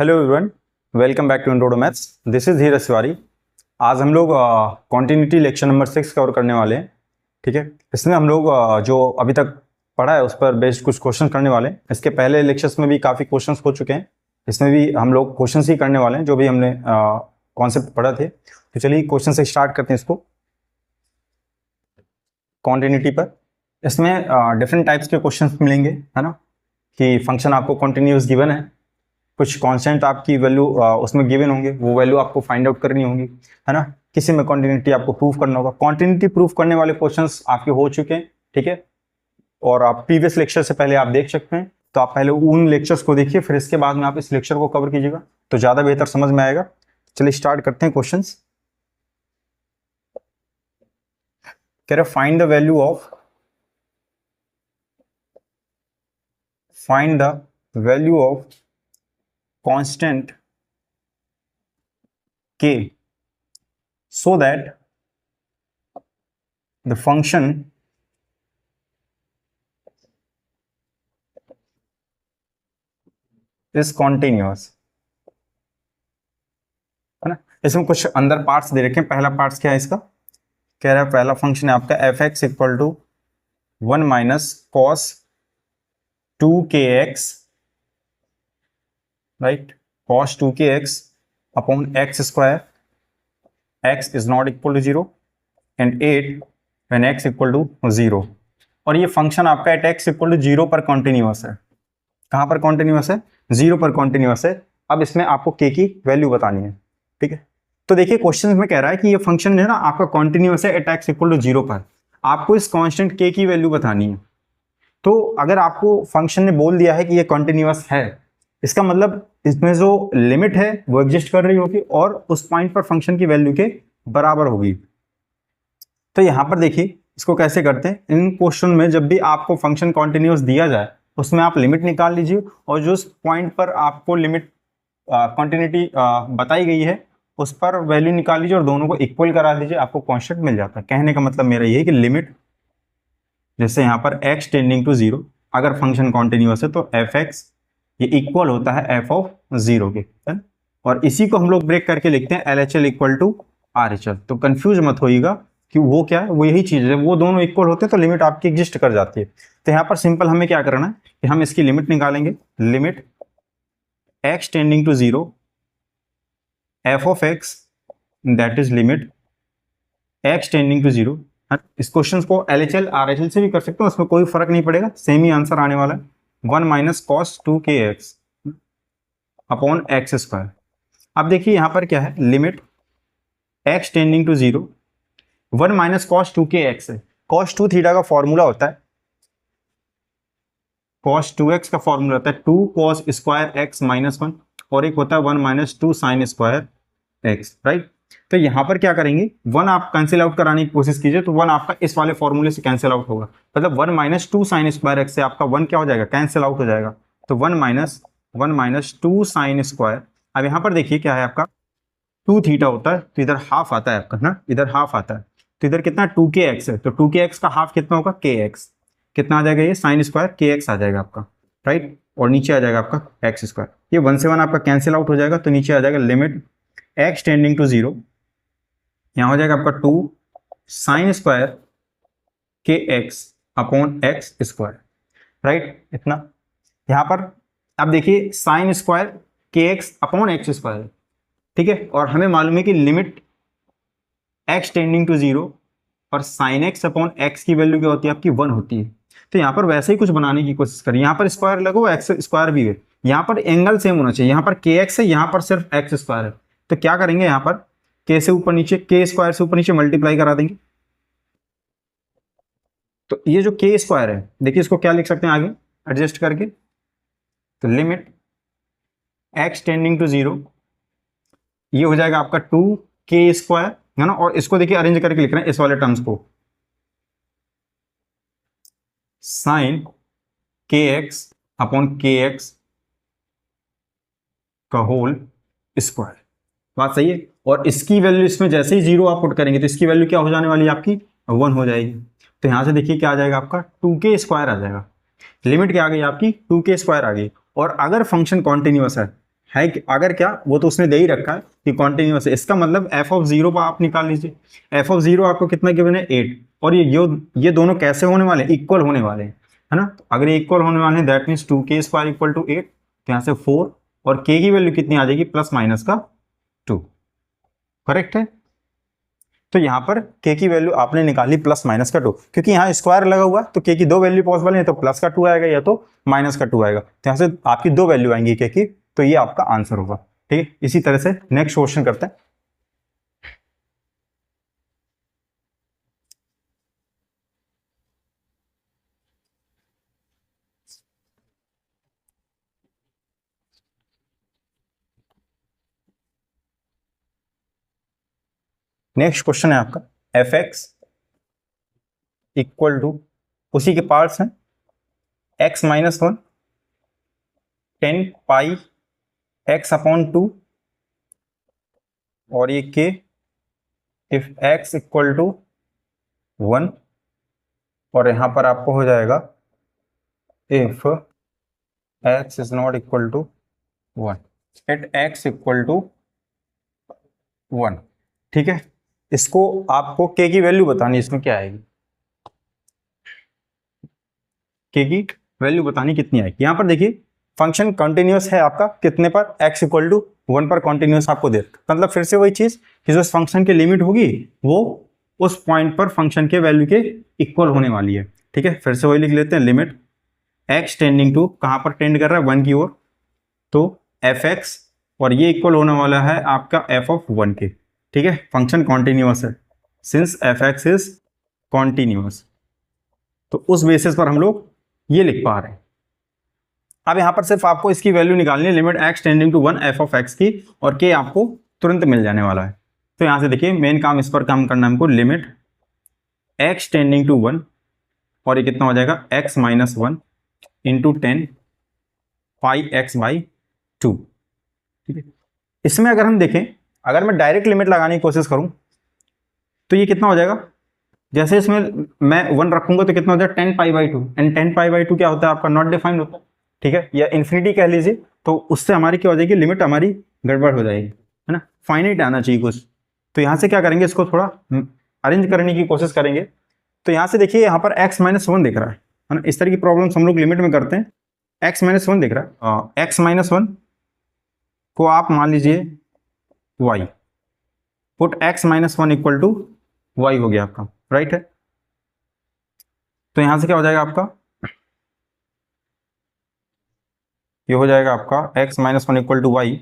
Hello everyone, welcome back to intro to maths. This is Dheeraj Tiwari. आज हम लोग कॉन्टिन्यूटी लेक्चर नंबर 6 कवर करने वाले हैं। ठीक है, इसमें हम लोग जो अभी तक पढ़ा है उस पर बेस्ड कुछ क्वेश्चन करने वाले हैं। इसके पहले लेक्चर्स में भी काफ़ी क्वेश्चंस हो चुके हैं, इसमें भी हम लोग क्वेश्चंस ही करने वाले हैं जो भी हमने कॉन्सेप्ट पढ़ा थे। तो चलिए क्वेश्चन से स्टार्ट करते हैं इसको। कॉन्टिन्यूटी पर इसमें डिफरेंट टाइप्स के क्वेश्चन मिलेंगे, है ना, कि फंक्शन आपको कॉन्टिन्यूस गिवन है, कुछ कांस्टेंट आपकी वैल्यू उसमें गिवन होंगे, वो वैल्यू आपको फाइंड आउट करनी होंगी, है ना। किसी में कॉन्टिन्यूटी आपको प्रूफ करना होगा। कॉन्टिन्यूटी प्रूफ करने वाले क्वेश्चंस आपके हो चुके हैं, ठीक है, और आप प्रीवियस लेक्चर से पहले आप देख सकते हैं। तो आप पहले उन लेक्चर्स को देखिए, फिर इसके बाद में आप इस लेक्चर को कवर कीजिएगा तो ज़्यादा बेहतर समझ में आएगा। चलिए स्टार्ट करते हैं क्वेश्चन। कह रहे find the value of constant k so that the function is continuous, है ना। इसमें कुछ अंदर पार्ट्स दे रखे हैं। पहला पार्ट्स क्या है इसका, कह रहा है पहला फंक्शन है आपका f x equal to 1 minus cos 2kx, right, cos 2kx upon x square, x is not equal to 0 and 8 when x equal to 0। और ये फंक्शन आपका एट x इक्वल टू 0 पर कॉन्टिन्यूअस है। कहाँ पर कॉन्टिन्यूअस है? 0 पर कॉन्टिन्यूअस है। अब इसमें आपको k की वैल्यू बतानी है, ठीक है। तो देखिए क्वेश्चन में कह रहा है कि ये फंक्शन है ना आपका कॉन्टिन्यूअस है एट x इक्वल टू 0 पर। आपको इस कांस्टेंट k की वैल्यू बतानी है। तो अगर आपको फंक्शन ने बोल दिया है कि ये कॉन्टिन्यूअस है, इसका मतलब इसमें जो लिमिट है वो एग्जिस्ट कर रही होगी और उस पॉइंट पर फंक्शन की वैल्यू के बराबर होगी। तो यहाँ पर देखिए इसको कैसे करते हैं। इन क्वेश्चन में जब भी आपको फंक्शन कॉन्टिन्यूअस दिया जाए उसमें आप लिमिट निकाल लीजिए और जो पॉइंट पर आपको लिमिट कॉन्टिन्यूटी बताई गई है उस पर वैल्यू निकाल लीजिए और दोनों को इक्वल करा दीजिए, आपको कांस्टेंट मिल जाता है। कहने का मतलब मेरा ये है कि लिमिट, जैसे यहाँ पर x टेंडिंग टू 0, अगर फंक्शन कॉन्टिन्यूअस है तो एफ एक्स ये इक्वल होता है एफ ऑफ 0 के, है? और इसी को हम लोग ब्रेक करके लिखते हैं LHL इक्वल टू RHL। तो कंफ्यूज मत होइएगा कि वो क्या है, वो यही चीज है। वो दोनों इक्वल होते हैं तो लिमिट आपकी एग्जिस्ट कर जाती है। तो यहाँ पर सिंपल हमें क्या करना है कि हम इसकी लिमिट निकालेंगे। Limit x tending to 0 f of x, that is limit x tending to 0। इस क्वेश्चन को LHL RHL से भी कर सकते हो, उसमें कोई फर्क नहीं पड़ेगा, सेम ही आंसर आने वाला है। 1 minus cos 2kx upon x square. अब देखिए यहां पर क्या है, limit x tending to 0 1 minus cos 2kx है। कॉस 2 थीटा का फॉर्मूला होता है, कॉस 2x का फॉर्मूला होता है 2 कॉस स्क्वायर x माइनस 1 और एक होता है 1 minus 2 sine square x, right. तो यहां पर क्या करेंगे, 1 आप कैंसिल आउट कराने की कोशिश कीजिए तो 1 आपका इस वाले फॉर्मूले से कैंसिल आउट होगा। मतलब 1 माइनस 2 साइन स्क्वायर x से आपका 1 क्या हो जाएगा, कैंसिल आउट हो जाएगा। तो 1 माइनस 2 साइन स्क्वायर। अब यहां पर देखिए क्या है आपका 2 थीटा होता है तो इधर हाफ आता है आपका ना, इधर हाफ आता है तो इधर कितना 2kx है। तो 2kx का हाफ कितना होगा, kx। कितना आ जाएगा, ये साइन स्क्वायर kx आ जाएगा आपका, राइट। और नीचे आ जाएगा आपका एक्स स्क्वायर। ये 1 से 1 आपका कैंसिल आउट हो जाएगा तो नीचे आ जाएगा लिमिट x टेंडिंग टू 0, यहाँ हो जाएगा आपका 2 sine square kx upon x square, right. इतना यहाँ पर अब देखिए sine square kx upon x square, ठीक है। और हमें मालूम है कि लिमिट x टेंडिंग टू 0 और साइन x अपॉन एक्स की वैल्यू क्या होती है आपकी, 1 होती है। तो यहाँ पर वैसे ही कुछ बनाने की कोशिश करें। यहाँ पर स्क्वायर लगो, एक्स स्क्वायर भी है, यहाँ पर एंगल सेम होना चाहिए। यहाँ पर kx है, यहाँ पर सिर्फ एक्स स्क्वायर है। तो क्या करेंगे, यहाँ पर k से ऊपर नीचे, k स्क्वायर से ऊपर नीचे मल्टीप्लाई करा देंगे। तो ये जो k स्क्वायर है देखिए इसको क्या लिख सकते हैं आगे एडजस्ट करके। तो लिमिट x टेंडिंग टू 0 ये हो जाएगा आपका 2k स्क्वायर, है ना। और इसको देखिए अरेंज करके लिख रहे हैं इस वाले टर्म्स को, साइन kx अपॉन kx का होल स्क्वायर। बात सही है। और इसकी वैल्यू इसमें जैसे ही 0 आप पुट करेंगे तो इसकी वैल्यू क्या हो जाने वाली है आपकी, 1 हो जाएगी। तो यहां से देखिए क्या आ जाएगा आपका 2k स्क्वायर आ जाएगा। लिमिट क्या आ गई आपकी, 2k स्क्वायर आ गई। और अगर फंक्शन कॉन्टिन्यूअस है है कि अगर क्या वो तो उसने दे ही रखा है कि कॉन्टिन्यूस है, इसका मतलब एफ ऑफ जीरो पर आप निकाल लीजिए। एफ ऑफ जीरो आपको कितना गिवन है 8, और ये दोनों कैसे होने वाले हैं, इक्वल होने वाले हैं, है ना। तो अगर ये इक्वल होने वाले हैं that means 2k square equal to 8, तो यहाँ से 4 और k की वैल्यू कितनी आ जाएगी प्लस माइनस का 2, करेक्ट है। तो यहाँ पर k की वैल्यू आपने निकाली प्लस माइनस का 2, क्योंकि यहाँ स्क्वायर लगा हुआ तो k की दो वैल्यू पॉसिबल है, तो प्लस का 2 आएगा या तो माइनस का 2 आएगा, तो यहाँ से आपकी दो वैल्यू आएंगी k की, तो ये आपका आंसर होगा। ठीक है, इसी तरह से नेक्स्ट क्वेश्चन करते हैं। नेक्स्ट क्वेश्चन है आपका एफ एक्स इक्वल टू, उसी के पार्ट्स हैं, एक्स माइनस 1 10 पाई एक्स अपॉन 2, और ये के इफ एक्स इक्वल टू 1, और यहां पर आपको हो जाएगा if x is not equal to 1 at x equal to 1। ठीक है, इसको आपको के की वैल्यू बतानी, इसमें क्या आएगी, के की वैल्यू बतानी कितनी आएगी। यहां पर देखिए फंक्शन कंटिन्यूअस है आपका कितने पर, x इक्वल टू 1 पर कंटिन्यूअस आपको दे, मतलब फिर से वही चीज कि जो फंक्शन की लिमिट होगी वो उस पॉइंट पर फंक्शन के वैल्यू के इक्वल होने वाली है। ठीक है, फिर से वही लिख लेते हैं, लिमिट x टेंडिंग टू, कहां पर टेंड कर रहा है 1 की ओर, तो एफ एक्स, और ये इक्वल होने वाला है आपका एफ ऑफ 1 के। ठीक है, फंक्शन कॉन्टिन्यूअस है, since f x is continuous, तो उस बेसिस पर हम लोग ये लिख पा रहे हैं। अब यहां पर सिर्फ आपको इसकी वैल्यू निकालनी है, limit x tending to 1 f of x की, और k आपको तुरंत मिल जाने वाला है। तो यहां से देखिए मेन काम इस पर काम करना है हमको, लिमिट x टेंडिंग टू 1, और ये कितना हो जाएगा x minus 1 into 10 pi x by 2। ठीक है, इसमें अगर हम देखें, अगर मैं डायरेक्ट लिमिट लगाने की कोशिश करूं तो ये कितना हो जाएगा, जैसे इसमें मैं 1 रखूंगा तो कितना हो जाएगा 10 पाई बाई 2, एंड 10 पाई बाई 2 क्या होता है आपका, नॉट डिफाइंड होता है। ठीक है, या इन्फिनिटी कह लीजिए, तो उससे हमारी क्या हो जाएगी, लिमिट हमारी गड़बड़ हो जाएगी, है ना, फाइनाइट आना चाहिए कुछ। तो यहाँ से क्या करेंगे, इसको थोड़ा अरेंज करने की कोशिश करेंगे। तो यहाँ से देखिए यहाँ पर x माइनस 1 दिख रहा है ना, इस तरह की प्रॉब्लम्स हम लोग लिमिट में करते हैं। x माइनस 1 दिख रहा है, x माइनस 1 को आप मान लीजिए y, put x minus 1 equal to y हो गया आपका, राइट है। तो यहां से क्या हो जाएगा आपका, ये हो जाएगा आपका x minus 1 equal to y.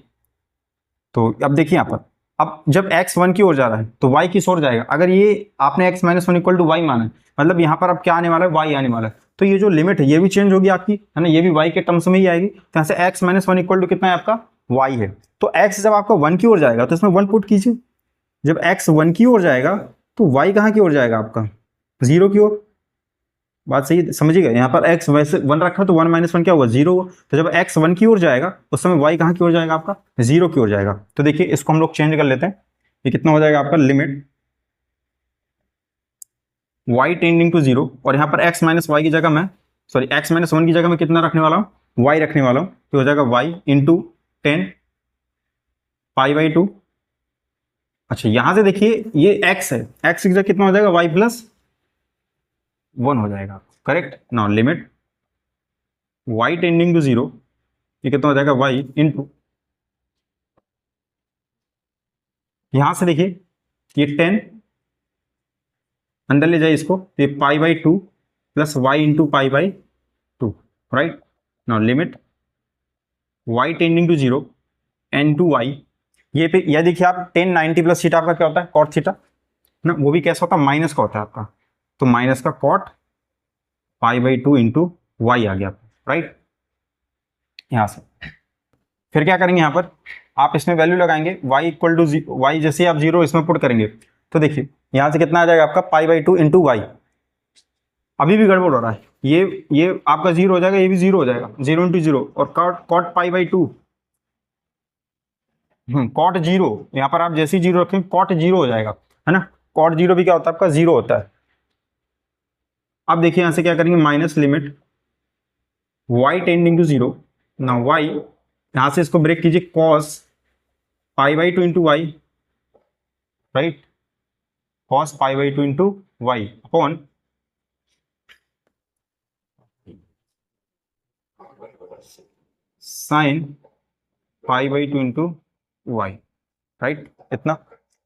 तो अब देखिए यहाँ पर, अब जब x 1 की ओर जा रहा है तो y किस ओर जाएगा, अगर ये आपने x minus 1 equal to y माना है, मतलब यहाँ पर अब क्या आने वाला है, y आने वाला है, तो ये जो लिमिट है ये भी चेंज होगी आपकी, है ना, ये भी y के टर्म्स में ही आएगी। तो यहाँ से x माइनस 1 इक्वल टू कितना है आपका, y है। तो x जब आपका 1 की ओर जाएगा तो इसमें 1 पुट कीजिए, जब x 1 की ओर जाएगा तो y कहाँ की ओर जाएगा आपका, 0 की ओर। बात सही समझिएगा, यहाँ पर x वैसे 1 रखा तो 1 माइनस 1 क्या हुआ, 0 हुआ। तो जब x 1 की ओर जाएगा उस समय y कहाँ की ओर जाएगा आपका, 0 की ओर जाएगा। तो देखिए इसको हम लोग चेंज कर लेते हैं, ये कितना हो जाएगा आपका, लिमिट y टेंडिंग टू 0, और यहाँ पर x माइनस वाई की जगह मैं, सॉरी x माइनस 1 की जगह मैं कितना रखने वाला हूँ, y रखने वाला हूँ। तो हो जाएगा y इंटू 10 पाई बाई 2। अच्छा यहाँ से देखिए ये x है, x की जगह कितना हो जाएगा, y प्लस 1 हो जाएगा, correct. Now limit y tending to 0, ये कितना हो जाएगा y इंटू, यहां से देखिए ये 10 अंदर ले जाइए इसको, तो ये pi by 2 plus y into pi by 2, right. Now limit y tending to 0 into y, ये पे यह देखिए आप 10 90 प्लस थीटा आपका क्या होता है, कॉट थीटा ना, वो भी कैसा होता है, माइनस का होता है आपका, तो माइनस का cot pi by 2 into Y आ गया, राइट। यहां से फिर क्या करेंगे, यहाँ पर आप इसमें वैल्यू लगाएंगे y इक्वल टू वाई, जैसे आप 0 इसमें पुट करेंगे तो देखिए यहां से कितना आ जाएगा आपका, पाई बाई 2 इंटू वाई। अभी भी गड़बड़ हो रहा है, ये आपका 0 हो जाएगा, ये भी 0 हो जाएगा, 0 इंटू 0, और कॉट पाई बाई 2, कॉट 0, यहाँ पर आप जैसे ही 0 रखेंगे कॉट 0 हो जाएगा, है ना। कॉट 0 भी क्या होता है आपका, 0 होता है। अब देखिए यहां से क्या करेंगे, minus limit y tending to 0, ना y यहां से इसको ब्रेक कीजिए, cos pi by two into y, right, cos pi by two into y upon sine pi by two into y, right. इतना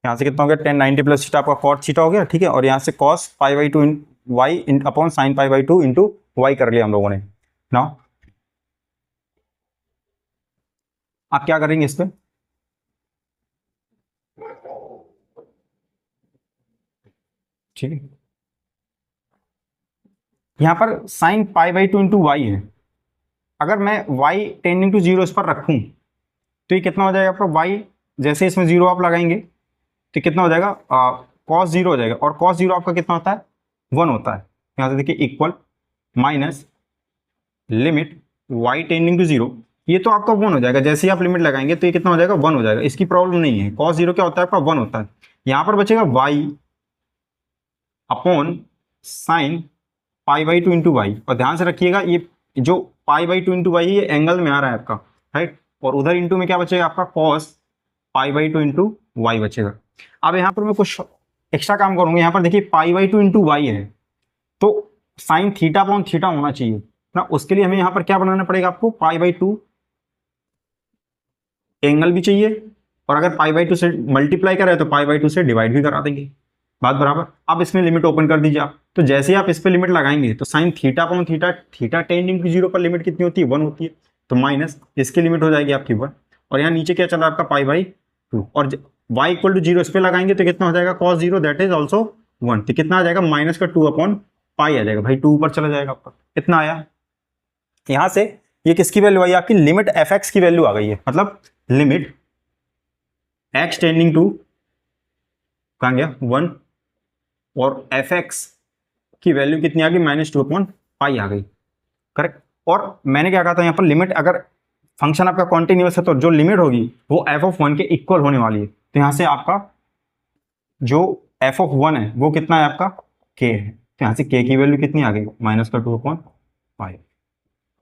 यहाँ से कितना हो गया, 1090 प्लस थीटा आपका cot थीटा हो गया, ठीक है। और यहाँ से cos pi by two y upon sine pi by two into y कर लिया हम लोगों ने। नाउ आप क्या करेंगे इस पे, ठीक है, यहाँ पर sine pi by two into y है, अगर मैं y टेंडिंग टू जीरो इस पर रखूं तो ये कितना हो जाएगा आपका y, जैसे इसमें जीरो आप लगाएंगे तो कितना हो जाएगा, cos जीरो हो जाएगा, और cos जीरो आपका कितना होता है, 1 होता है। यहाँ से देखिए equal minus limit y tending to zero, ये तो आपका 1 हो जाएगा, जैसे ही आप लिमिट लगाएंगे तो ये कितना हो जाएगा, 1 हो जाएगा, इसकी प्रॉब्लम नहीं है। cos जीरो क्या होता है आपका, 1 होता है। यहाँ पर बचेगा y upon sine pi by two into y, और ध्यान से रखिएगा ये जो pi by two into y ये एंगल में आ रहा है आपका, राइट, और उधर इंटू में क्या बचेगा आपका, cos pi by two into y बचेगा। अब यहाँ पर मैं कुछ एक्स्ट्रा काम करूंगा, यहाँ पर देखिए pi by two into y है तो साइन थीटा अपॉन थीटा होना चाहिए ना, उसके लिए हमें यहाँ पर क्या बनाना पड़ेगा, आपको पाई बाई टू एंगल भी चाहिए, और अगर पाई बाई टू से मल्टीप्लाई करें तो पाई बाई टू से डिवाइड भी करा देंगे, बात बराबर। अब इसमें लिमिट ओपन कर दीजिए आप, तो जैसे ही आप इस पे लिमिट लगाएंगे तो sine theta upon theta, theta tending to zero पर लिमिट कितनी होती है, 1 होती है, तो माइनस इसकी लिमिट हो जाएगी आपकी 1, और यहाँ नीचे क्या चल रहा है आपका पाई बाई टू, और y इक्वल टू जीरो इस पे लगाएंगे तो कितना हो जाएगा, cos zero that is also 1, तो कितना आ जाएगा, माइनस का 2 अपॉन पाई आ जाएगा, भाई 2 ऊपर चला जाएगा आपका, इतना आया। यहाँ से ये किसकी वैल्यू आई, आपकी लिमिट एफ एक्स की वैल्यू आ गई है, मतलब लिमिट एक्स टेंडिंग टू कहाँ गया 1, और एफ एक्स की वैल्यू कितनी आ गई, -2 अपॉन पाई आ गई, करेक्ट। और मैंने क्या कहा था यहाँ पर, लिमिट अगर फंक्शन आपका कॉन्टिन्यूअस है तो जो लिमिट होगी वो एफ ऑफ 1 के इक्वल होने वाली है, तो यहाँ से आपका जो एफ ऑफ 1 है वो कितना है आपका, k है, तो यहाँ से k की वैल्यू कितनी आ गई, -2 अपॉन पाई,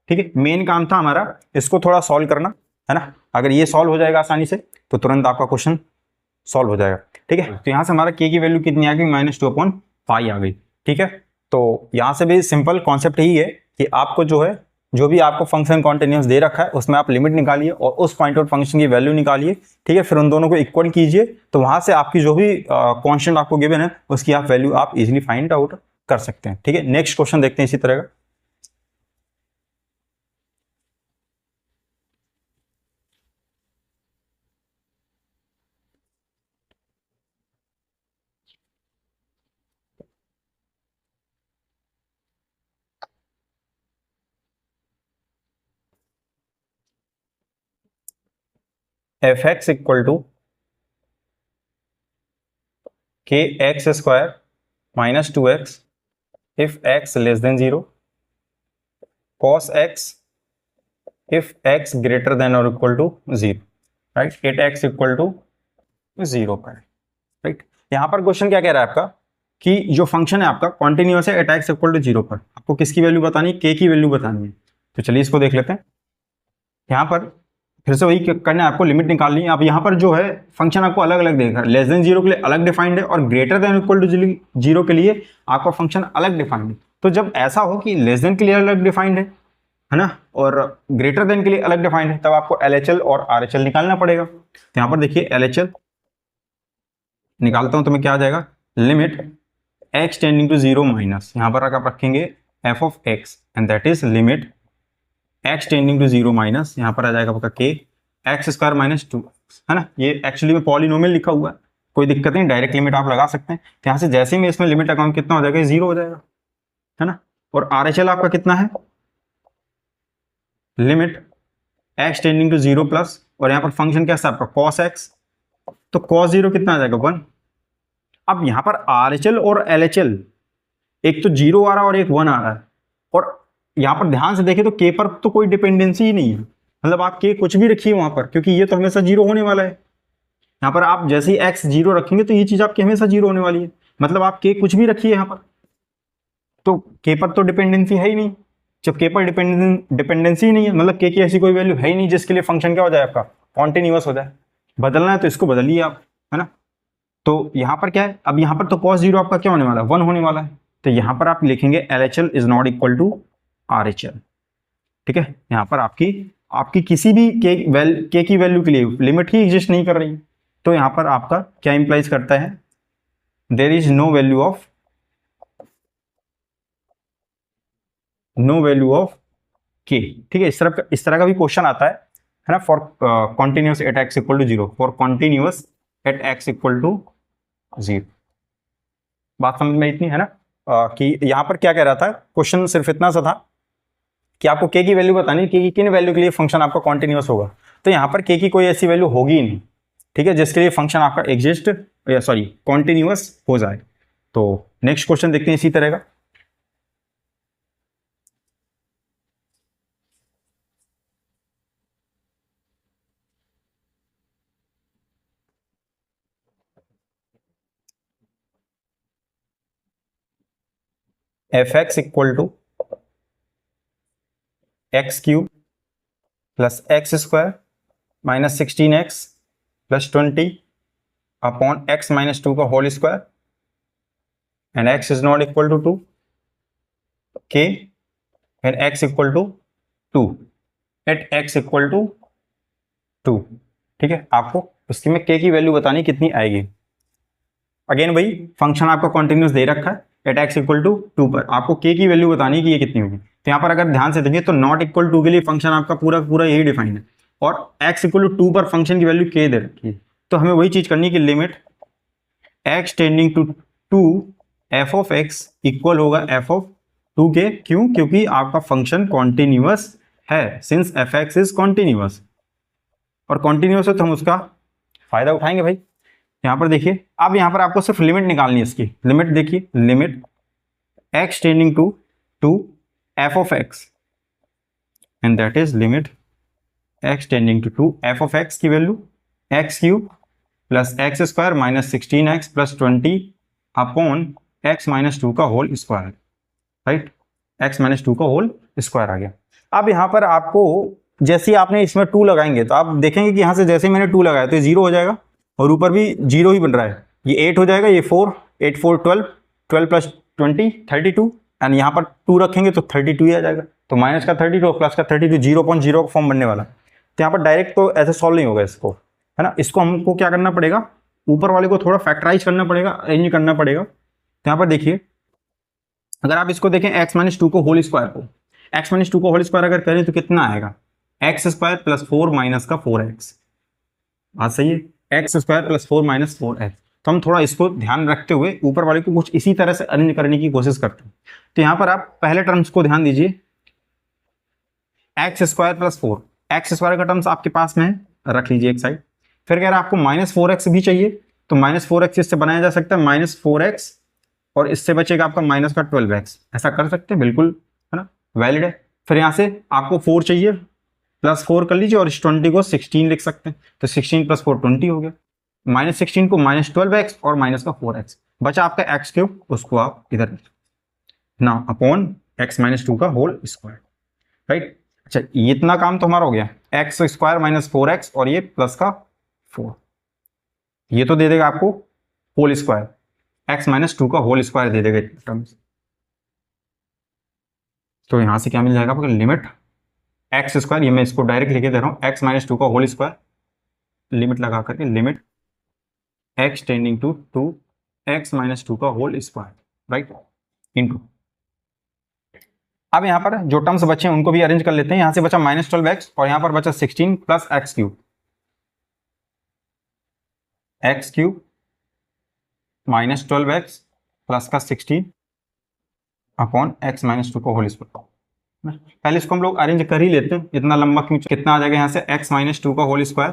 ठीक है। मेन काम था हमारा इसको थोड़ा सॉल्व करना, है ना, अगर ये सॉल्व हो जाएगा आसानी से तो तुरंत आपका क्वेश्चन सॉल्व हो जाएगा, ठीक है। तो यहाँ से हमारा k की वैल्यू कितनी आ गई, -2 अपॉन पाई आ गई, ठीक है। तो यहाँ से भी सिंपल कॉन्सेप्ट यही है कि आपको जो है, जो भी आपको फंक्शन कॉन्टिन्यूअस दे रखा है उसमें आप लिमिट निकालिए और उस पॉइंट आउट फंक्शन की वैल्यू निकालिए, ठीक है, फिर उन दोनों को इक्वल कीजिए, तो वहां से आपकी जो भी कांस्टेंट आपको गिवन है उसकी आप वैल्यू आप इजीली फाइंड आउट कर सकते हैं, ठीक है। नेक्स्ट क्वेश्चन देखते हैं इसी तरह का। एफ एक्स इक्वल टू के x square -2x if x less then 0, cos x if x greater than or equal to 0, right, at x equal to 0 पर, राइट। यहाँ पर क्वेश्चन क्या कह रहा है आपका कि जो फंक्शन है आपका कॉन्टिन्यूअस है एट x इक्वल टू 0 पर, आपको किसकी वैल्यू बतानी है, k की वैल्यू बतानी है। तो चलिए इसको देख लेते हैं। यहाँ पर फिर से वही करना है आपको, लिमिट निकालनी है। अब यहाँ पर जो है फंक्शन आपको अलग अलग देगा, लेस देन 0 के लिए अलग डिफाइंड है और ग्रेटर देन इक्वल टू 0 के लिए आपका फंक्शन अलग डिफाइंड है। तो जब ऐसा हो कि लेस देन के लिए अलग डिफाइंड है ना, और ग्रेटर देन के लिए अलग डिफाइंड है, तब आपको LHL और RHL निकालना पड़ेगा। तो यहाँ पर देखिए LHL निकालता हूं तो मैं क्या आ जाएगा, limit x tending to 0 minus, यहाँ पर आप रखेंगे f of x and that is limit x tending to 0 minus, यहाँ पर आ जाएगा आपका k x स्क्वायर -2, है ना। ये एक्चुअली में पॉलिनोमियल लिखा हुआ है, कोई दिक्कत नहीं, डायरेक्ट लिमिट आप लगा सकते हैं। तो यहाँ से जैसे ही मैं इसमें लिमिट लगाऊंगा कितना हो जाएगा, 0 हो जाएगा, है ना। और RHL आपका कितना है, limit x tending to 0 plus, और यहाँ पर फंक्शन कैसा है आपका cos x, तो cos 0 कितना आ जाएगा 1। अब यहाँ पर RHL और LHL एक तो 0 आ रहा है और एक 1 आ रहा है, और यहाँ पर ध्यान से देखें तो k पर तो कोई डिपेंडेंसी ही नहीं है, मतलब आप k कुछ भी रखिए वहां पर, क्योंकि ये तो हमेशा 0 होने वाला है। यहाँ पर आप जैसे ही x 0 रखेंगे तो ये चीज आपकी हमेशा 0 होने वाली है, मतलब आप k कुछ भी रखिए यहाँ पर, तो k पर तो डिपेंडेंसी है ही नहीं, जब के पर डिपेंडेंसी ही नहीं है, मतलब के की ऐसी कोई वैल्यू है ही नहीं जिसके लिए फंक्शन क्या हो जाए आपका कॉन्टिन्यूअस हो जाए। बदलना है तो इसको बदलिए आप, है ना। तो यहाँ पर क्या है, अब यहाँ पर तो cos 0 आपका क्या होने वाला है, 1 होने वाला है। तो यहाँ पर आप लिखेंगे LHL is not equal to RHL। ठीक है, यहाँ पर आपकी किसी भी के की वैल्यू के लिए लिमिट ही एग्जिस्ट नहीं कर रही। तो यहाँ पर आपका क्या इंप्लाइज करता है, there is no value of K. ठीक है, इस तरह का भी क्वेश्चन आता है ना, for continuous at x equal to 0, for continuous at x equal to 0। बात समझ में इतनी है ना, कि यहाँ पर क्या कह रहा था, क्वेश्चन सिर्फ इतना सा था कि आपको के की वैल्यू बतानी कि किन वैल्यू के लिए फंक्शन आपका कॉन्टिन्यूस होगा। तो यहाँ पर के की कोई ऐसी वैल्यू होगी ही नहीं, ठीक है, जिसके लिए फंक्शन आपका एग्जिस्ट सॉरी कॉन्टिन्यूस हो जाए। तो नेक्स्ट क्वेश्चन देखते हैं इसी तरह का। F x equal to x cube plus x square minus 16x plus 20 upon x minus 2 का whole square and x is not equal to 2 k and x equal to 2 at x equal to 2। ठीक है, आपको उसकी में k की value बतानी कितनी आएगी। अगेन वही फंक्शन आपका कॉन्टिन्यूस दे रखा है एट एक्स इक्वल टू 2 पर, आपको k की वैल्यू बतानी कि ये कितनी होगी। तो यहाँ पर अगर ध्यान से देखें तो नॉट इक्वल टू के लिए फंक्शन आपका पूरा पूरा यही डिफाइन है, और x इक्वल टू 2 पर फंक्शन की वैल्यू k दे रखी है। तो हमें वही चीज करनी है कि limit x tending to 2 f of x equal होगा f ऑफ 2k। क्यों? क्योंकि आपका फंक्शन कॉन्टिन्यूअस है, since f x is continuous, और कॉन्टिन्यूअस है तो हम उसका फायदा उठाएंगे भाई। यहाँ पर देखिए, अब यहाँ पर आपको सिर्फ लिमिट निकालनी है इसकी। लिमिट देखिए, limit x tending to 2 f of x and that is limit x tending to 2 f of x की value x cube plus x square minus 16x plus 20 upon x minus 2 का whole square, right. x minus 2 का whole square आ गया। अब यहाँ पर आपको जैसे ही आपने इसमें 2 लगाएंगे तो आप देखेंगे कि यहाँ से जैसे मैंने 2 लगाया तो ये 0 हो जाएगा, और ऊपर भी 0 ही बन रहा है। ये 8 हो जाएगा, ये 4, 8 4 12, 12 प्लस 20 32, एंड यहाँ पर 2 रखेंगे तो 32 ही आ जाएगा। तो माइनस का 32 प्लस का 32 0.0 का फॉर्म बनने वाला। तो यहाँ पर डायरेक्ट तो ऐसे सॉल्व नहीं होगा इसको, है ना। इसको हमको क्या करना पड़ेगा, ऊपर वाले को थोड़ा फैक्टराइज करना पड़ेगा, अरेंज करना पड़ेगा। तो यहाँ पर देखिए, अगर आप इसको देखें x माइनस 2 को होल स्क्वायर को, x माइनस 2 को होल स्क्वायर अगर करें तो कितना आएगा, एक्स स्क्वायर प्लस 4 माइनस का 4x। बात सही है, x square plus 4 minus 4x। तो हम थोड़ा इसको ध्यान रखते हुए ऊपर वाले को कुछ इसी तरह से अरेंज करने की कोशिश करते हैं। तो यहाँ पर आप पहले टर्म्स को ध्यान दीजिए, x square plus 4, x square का टर्म्स आपके पास में रख लीजिए एक साइड। फिर कह रहा है आपको माइनस 4x भी चाहिए, तो माइनस 4x इससे बनाया जा सकता है माइनस 4x, और इससे बचेगा आपका माइनस का 12x। ऐसा कर सकते हैं, बिल्कुल, है ना, वैलिड है। फिर यहाँ से आपको 4 चाहिए, प्लस 4 कर लीजिए, और इस 20 को 16 लिख सकते हैं। तो 16 प्लस 4 20 हो गया, माइनस 16 को माइनस 12x और माइनस का 4x बचा आपका x क्यूब, उसको आप इधर ना अपॉन x माइनस 2 का होल स्क्वायर, राइट। अच्छा, इतना काम तो हमारा हो गया, एक्स स्क्वायर माइनस 4x और ये प्लस का 4, ये तो दे देगा आपको होल स्क्वायर, x माइनस 2 का होल स्क्वायर दे देगा टर्म्स। तो यहां से क्या मिल जाएगा आपको, लिमिट एक्स स्क्वायर, ये मैं इसको डायरेक्ट लिखे दे रहा हूँ, एक्स माइनस 2 का होल स्क्वायर, लिमिट लगा करके limit x tending to 2 x minus 2 का होल स्क्वायर, राइट, इनटू। अब यहाँ पर जो टर्म्स बचे हैं उनको भी अरेंज कर लेते हैं। यहां से बचा माइनस 12x और यहाँ पर बचा 16 plus x cube, x cube minus 12x plus का 16 अपॉन एक्स माइनस 2 का होल स्क्वायर। पहले इसको हम लोग अरेंज कर ही लेते हैं, इतना लंबा क्यों, कितना आ जाएगा यहाँ से एक्स माइनस 2 का whole square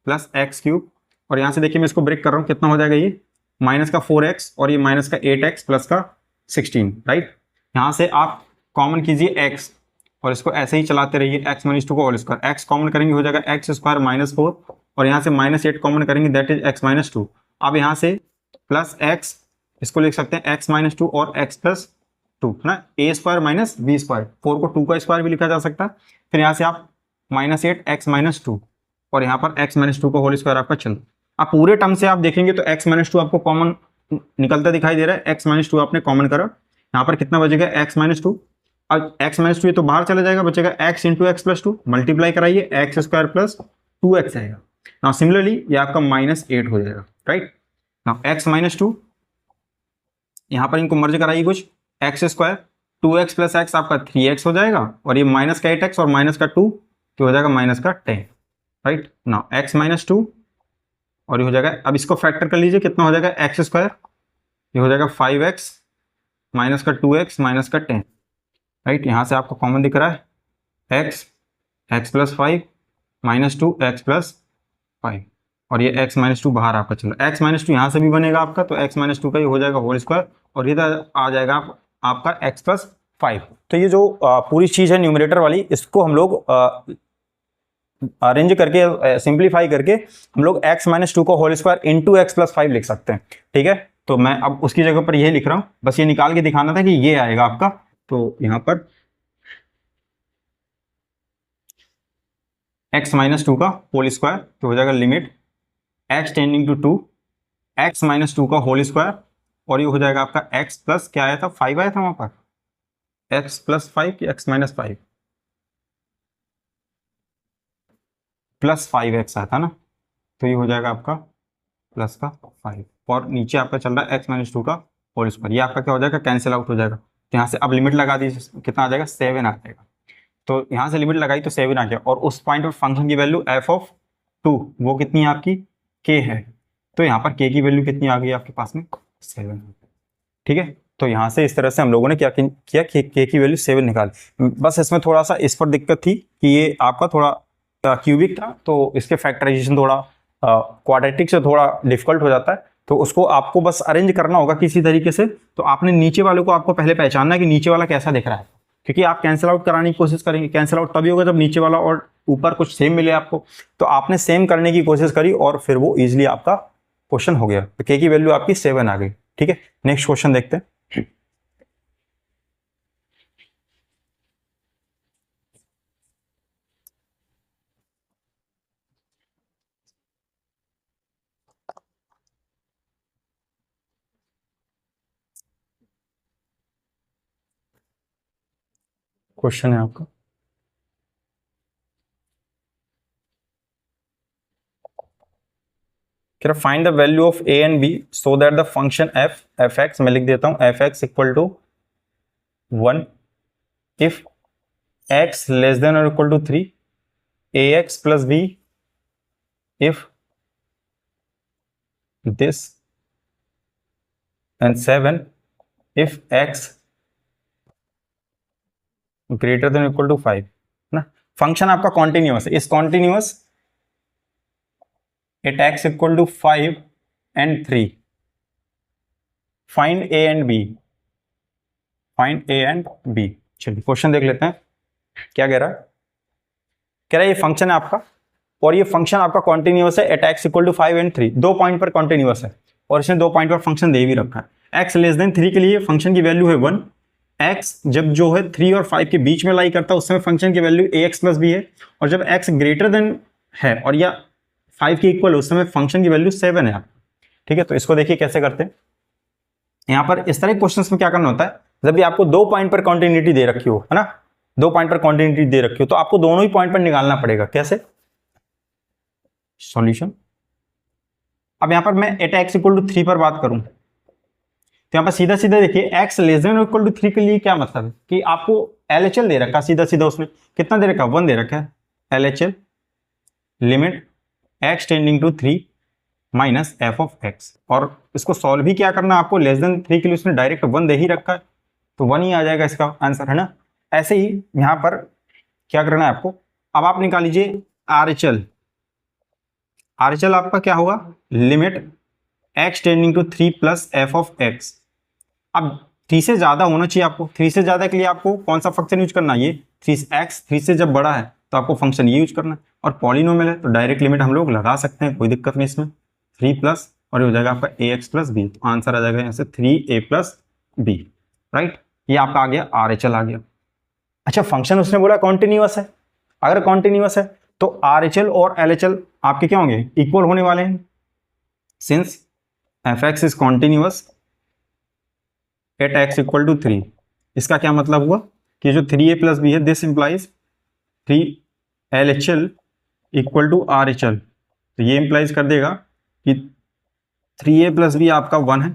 plus x cube, और यहाँ से देखिए मैं इसको ब्रेक कर रहा हूँ, कितना हो जाएगा ये माइनस का 4x और ये माइनस का 8x प्लस का 16, राइट। यहाँ से आप कॉमन कीजिए x और इसको ऐसे ही चलाते रहिए, एक्स माइनस 2 का होल स्क्वायर, एक्स कॉमन करेंगे हो जाएगा एक्स स्क्वायर माइनस 4, और यहाँ से माइनस 8 कॉमन करेंगे दैट इज एक्स माइनस 2। अब यहाँ से प्लस एक्स, इसको लिख सकते हैं एक्स माइनस 2 और एक्स प्लस टू ना, ए स्क्वायर माइनस बी स्क्वायर, 4 को 2 का स्क्वायर भी लिखा जा सकता है। फिर यहाँ से आप -8x-2 और यहाँ पर x-2 का होल स्क्वायर आपका चल, आप पूरे टर्म से आप देखेंगे तो x-2 आपको कॉमन निकलता दिखाई दे रहा है, x-2 आपने कॉमन करा, यहाँ पर कितना बचेगा x-2, अब x-2 ये तो बाहर चला जाएगा, बचेगा x into x plus two, multiply कराइए एक्स स्क्वायर प्लस 2x आएगा। नाउ सिमिलरली ये आपका -8 हो जाएगा, राइट। नाउ x-2 यहाँ पर इनको मर्ज कराइए कुछ, x square 2x plus x आपका 3x हो जाएगा, और ये माइनस का 8x और माइनस का 2 तो हो जाएगा माइनस का 10, राइट। नाउ x-2 और ये हो जाएगा, अब इसको फैक्टर कर लीजिए, कितना हो जाएगा एक्स स्क्वायर, ये हो जाएगा 5x माइनस का 2x माइनस का 10, राइट। यहाँ से आपको कॉमन दिख रहा है x प्लस 5 -2 x प्लस 5, और ये x-2 बाहर आपका चला, x-2 यहाँ से भी बनेगा आपका, तो x-2 का ये हो जाएगा होल स्क्वायर, और ये आ जाएगा आपका x प्लस 5। तो ये जो पूरी चीज़ है न्यूमरेटर वाली, इसको हम लोग अरेंज करके सिंप्लीफाई करके हम लोग x-2 को whole square into x plus 5 लिख सकते हैं, ठीक है। तो मैं अब उसकी जगह पर यही लिख रहा हूँ, बस ये निकाल के दिखाना था कि ये आएगा आपका। तो यहाँ पर x-2 का होल स्क्वायर तो हो जाएगा limit x tending to 2 x-2 का होल स्क्वायर, और ये हो जाएगा आपका x प्लस क्या आया था, 5 आया था वहां पर, x प्लस 5 कि x-5 प्लस 5x आया था ना, तो ये हो जाएगा आपका प्लस का 5, और नीचे आपका चल रहा है x-2 का होल स्क्वायर, ये आपका क्या हो जाएगा, कैंसिल आउट हो जाएगा। तो यहाँ से अब लिमिट लगा दीजिए, कितना आ जाएगा 7 आ जाएगा, तो यहाँ से लिमिट लगाई तो 7 आ गया, और उस पॉइंट पर फंक्शन की वैल्यू f(2) वो कितनी है आपकी, k है, तो यहाँ पर k की वैल्यू कितनी आ गई आपके पास में 7, ठीक है। तो यहाँ से इस तरह से हम लोगों ने क्या किया कि k की वैल्यू 7 निकाल, बस इसमें थोड़ा सा इस पर दिक्कत थी कि ये आपका थोड़ा क्यूबिक था, तो इसके फैक्टराइजेशन थोड़ा क्वाड्रेटिक से थोड़ा डिफिकल्ट हो जाता है, तो उसको आपको बस अरेंज करना होगा किसी तरीके से। तो आपने नीचे वाले को आपको पहले पहचानना है कि नीचे वाला कैसा दिख रहा है, क्योंकि आप कैंसिल आउट कराने की कोशिश करेंगे, कैंसिल आउट तभी होगा जब नीचे वाला और ऊपर कुछ सेम मिले आपको। तो आपने सेम करने की कोशिश करी और फिर वो इजीली आपका क्वेश्चन हो गया, तो k की वैल्यू आपकी 7 आ गई, ठीक है। नेक्स्ट क्वेश्चन देखते हैं। क्वेश्चन है आपका, find the value of a and b so that the function f(x) मैं लिख देता हूं f(x) equal to 1 if x less than और equal to 3, ax plus b if this, and 7 if x greater than equal to 5 ना। Function आपका continuous है, इस continuous at x equal to 5 and 3 find a and b, find a and b। चलिए question देख लेते हैं क्या कह रहा है। कह रहा है ये फंक्शन है आपका, और ये फंक्शन आपका कॉन्टिन्यूअस है at x equal to 5 and 3, 2 point पर कॉन्टिन्यूअस है, और इसने 2 पॉइंट पर फंक्शन दे भी रखा है। x लेस देन 3 के लिए फंक्शन की वैल्यू है 1, x जब जो है 3 और 5 के बीच में लाई करता है उस समय फंक्शन की वैल्यू ax प्लस b है, और जब x ग्रेटर देन है और या 5 के इक्वल उस समय फंक्शन की वैल्यू 7 है, ठीक है। तो इसको देखिए कैसे करते हैं। यहाँ पर इस तरह के क्वेश्चंस में क्या करना होता है, जब भी आपको 2 पॉइंट पर कॉन्टिन्यूटी दे रखी हो, है ना, 2 पॉइंट पर कॉन्टिन्यूटी दे रखी हो, तो आपको दोनों ही पॉइंट पर निकालना पड़ेगा। कैसे, सॉल्यूशन। अब यहां पर मैं एट x इक्वल टू 3 पर बात करूं, तो यहां पर सीधा सीधा देखिए x less than equal to 3 के लिए क्या मतलब है कि आपको LHL दे रखा, सीधा सीधा उसने कितना दे रखा, 1 दे रखा है, LHL limit x tending to 3 minus f of x, और इसको सॉल्व भी क्या करना है आपको, लेस देन 3 के लिए उसने डायरेक्ट 1 दे ही रखा है, तो 1 ही आ जाएगा इसका आंसर, है ना। ऐसे ही यहां पर क्या करना है आपको, अब आप निकाल लीजिए RHL। RHL आपका क्या होगा, limit x tending to 3 plus f of x। अब 3 से ज्यादा होना चाहिए आपको, 3 से ज्यादा के लिए आपको कौन सा फंक्शन यूज करना है, ये 3x 3 से जब बड़ा है तो आपको फंक्शन ये यूज करना है, और पॉलिनोमियल है तो डायरेक्ट लिमिट हम लोग लगा सकते हैं, कोई दिक्कत नहीं इसमें, 3 प्लस और ये हो जाएगा आपका ax प्लस b, तो आंसर आ जाएगा यहाँ से 3a प्लस b, राइट। ये आपका आ गया आर एच एल आ गया। अच्छा, फंक्शन उसने बोला कॉन्टिन्यूअस है, अगर कॉन्टिन्यूअस है तो आर एच एल और एल एच एल आपके क्या होंगे, इक्वल होने वाले हैं, since f x is continuous at x equal to 3। इसका क्या मतलब हुआ कि जो 3a प्लस बी है, this implies 3 LHL equal to R H L. तो ये इंप्लाइज कर देगा कि 3a प्लस बी आपका 1 है,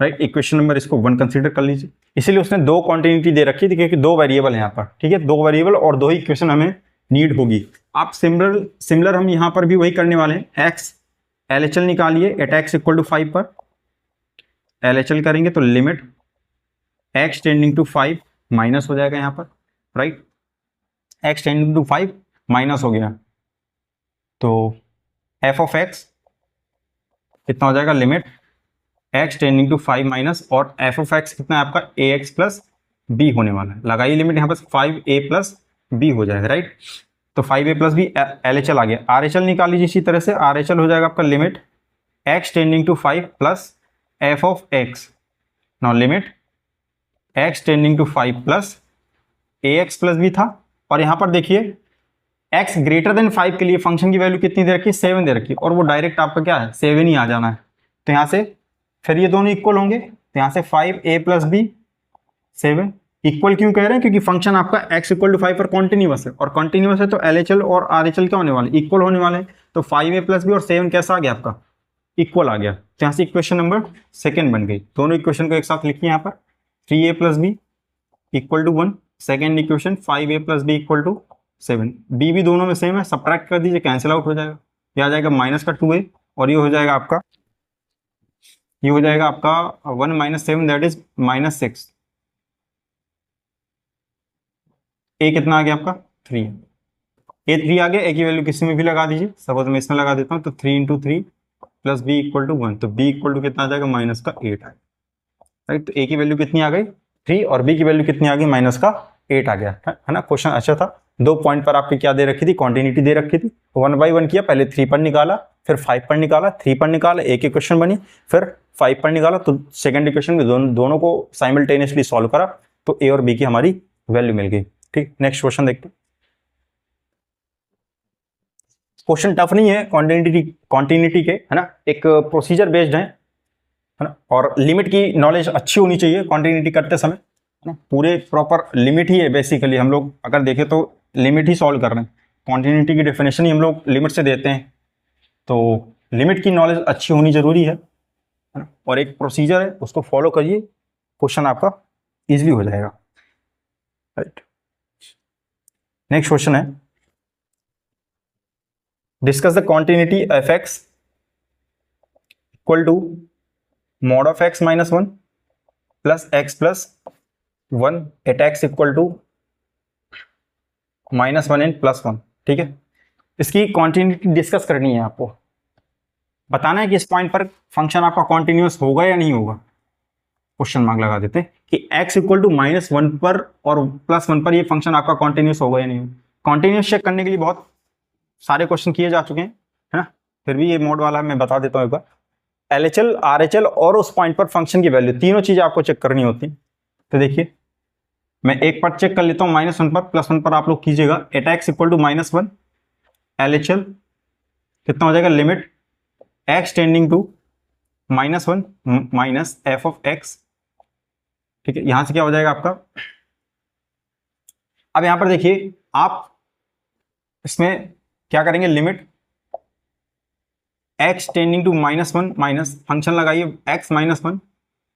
राइट। इक्वेशन नंबर इसको 1 कंसीडर कर लीजिए। इसीलिए उसने दो कॉन्टिन्यूटी दे रखी थी क्योंकि दो वेरिएबल है यहाँ पर, ठीक है, दो वेरिएबल और दो ही इक्वेशन हमें नीड होगी। आप सिमिलर हम यहाँ पर भी वही करने वाले हैं। एक्स LHL निकालिए एट एक्स इक्वल टू 5 पर, LHL करेंगे तो limit x tending to 5 minus हो जाएगा यहाँ पर, right. x tending to 5 minus हो गया तो f ऑफ x कितना हो जाएगा, limit x tending to 5 minus, और f ऑफ x कितना है आपका ax प्लस b होने वाला है। लगाइए लिमिट यहाँ पर 5a प्लस b हो जाएगा, राइट। तो 5a प्लस b LHL आ गया। RHL निकाल लीजिए इसी तरह से, RHL हो जाएगा आपका limit x tending to 5 plus f of x, now limit x tending to 5 plus ax plus b था। और यहाँ पर देखिए x ग्रेटर देन 5 के लिए फंक्शन की वैल्यू कितनी दे रखी है, 7 दे रखी है, और वो डायरेक्ट आपका क्या है, 7 ही आ जाना है। तो यहाँ से फिर ये दोनों इक्वल होंगे, तो यहाँ से 5a प्लस b 7 इक्वल क्यों कह रहे हैं, क्योंकि फंक्शन आपका x इक्वल टू 5 पर कॉन्टिन्यूअस है, और कॉन्टिन्यूअस है तो LHL और RHL क्या होने वाले, इक्वल होने वाले हैं। तो 5a प्लस बी और 7 कैसा आ गया आपका, इक्वल आ गया। तो यहाँ से इक्वेशन नंबर सेकेंड बन गई। दोनों इक्वेशन को एक साथ लिखिए यहाँ पर, 3a plus B equal to 1, second equation 5a plus B equal to 7। B भी दोनों में सेम है, सब्ट्रैक्ट कर दीजिए, कैंसिल आउट हो जाएगा। ये आ जाएगा माइनस का 2a, और ये हो जाएगा आपका 1 माइनस 7 दैट इज माइनस 6। ए कितना आ गया आपका 3, ए 3 आ गया। ए की वैल्यू किसी में भी लगा दीजिए, सपोज मैं इसमें लगा देता हूँ, तो 3 into 3 plus B equal to 1, तो बी इक्वल टू कितना आ जाएगा, माइनस का 8 आएगा, राइट। तो ए की वैल्यू कितनी आ गई 3, और बी की वैल्यू कितनी आ गई, माइनस का 8 आ गया, है ना। क्वेश्चन अच्छा था। दो पॉइंट पर आपकी क्या दे रखी थी, कॉन्टिन्यूटी दे रखी थी। 1 बाई 1 किया, पहले 3 पर निकाला, फिर 5 पर निकाला, 3 पर निकाला, एक इक्वेशन बनी, फिर 5 पर निकाला, तो सेकंड इक्वेशन में दोनों को साइमल्टेनियसली सॉल्व करा, तो ए और बी की हमारी वैल्यू मिल गई। ठीक, नेक्स्ट क्वेश्चन देखते हैं। क्वेश्चन टफ नहीं है, कॉन्टिन्यूटी के, है ना, एक प्रोसीजर बेस्ड है ना, और लिमिट की नॉलेज अच्छी होनी चाहिए कॉन्टिन्यूटी करते समय, है ना। पूरे प्रॉपर लिमिट ही है बेसिकली, हम लोग अगर देखें तो लिमिट ही सॉल्व कर रहे हैं। कॉन्टिन्यूटी की डेफिनेशन ही हम लोग लिमिट से देते हैं, तो लिमिट की नॉलेज अच्छी होनी जरूरी है ना, और एक प्रोसीजर है उसको फॉलो करिए, क्वेश्चन आपका इजीली हो जाएगा, राइट। नेक्स्ट क्वेश्चन है, discuss the continuity f x equal to mod of x minus 1 plus x plus 1 at x equal to minus 1 and plus 1। ठीक है, इसकी कॉन्टिन्यूटी डिस्कस करनी है, आपको बताना है कि इस पॉइंट पर फंक्शन आपका कॉन्टिन्यूअस होगा या नहीं होगा। क्वेश्चन मार्क लगा देते हैं कि x इक्वल टू माइनस 1 पर और प्लस 1 पर ये फंक्शन आपका कॉन्टिन्यूअस होगा या नहीं होगा। कॉन्टिन्यूअस चेक करने के लिए बहुत सारे क्वेश्चन किए जा चुके हैं, है ना, फिर भी ये मोड वाला मैं बता देता हूँ एक बार। LHL, RHL और उस पॉइंट पर फंक्शन की वैल्यू, तीनों चीजें आपको चेक करनी होती। तो देखिए मैं एक पर चेक कर लेता हूँ, माइनस 1 पर, प्लस 1 पर आप लोग कीजिएगा। At x equal to minus 1, LHL कितना हो जाएगा, limit x tending to minus 1 minus f of x। ठीक है, यहां से क्या हो जाएगा आपका, अब यहां पर देखिए आप इसमें क्या करेंगे, limit x tending to minus 1 minus function लगाइए x minus 1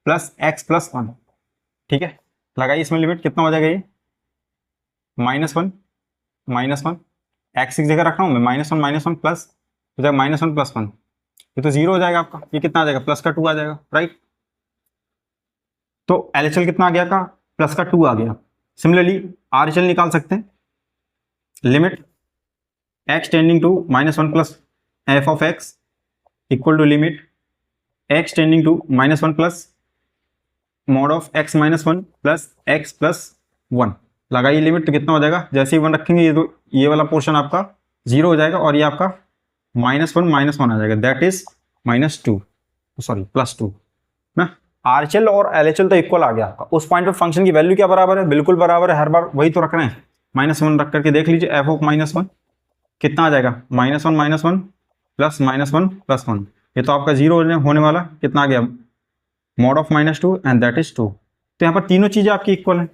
plus x plus 1। ठीक है, लगाइए इसमें लिमिट, कितना हो जाएगा ये माइनस 1 माइनस 1, x की जगह रख रहा हूं मैं, माइनस 1 प्लस हो जाएगा माइनस 1 प्लस 1, ये तो 0 हो जाएगा आपका, ये कितना आ जाएगा, प्लस का 2 आ जाएगा, राइट। तो LHL कितना आ गया का, प्लस का 2 आ गया। सिमिलरली RHL निकाल सकते हैं, limit x tending to minus 1 plus f of x equal to limit x tending to minus 1 plus mod of x minus 1 plus x plus 1। लगाइए लिमिट, तो कितना हो जाएगा, जैसे ही 1 रखेंगे ये तो ये वाला पोर्शन आपका 0 हो जाएगा, और ये आपका माइनस 1 आ जाएगा, that is minus 2, sorry plus 2 ना। RHL और LHL तो इक्वल आ गया आपका। उस पॉइंट पर फंक्शन की वैल्यू क्या बराबर है, बिल्कुल बराबर है, हर बार वही तो रखना है, -1 रख करके देख लीजिए f ऑफ -1 कितना आ जाएगा, -1 प्लस -1 प्लस 1, ये तो आपका 0 होने वाला, कितना आ गया, mod of -2 and that is 2। तो यहाँ पर तीनों चीजें आपकी इक्वल हैं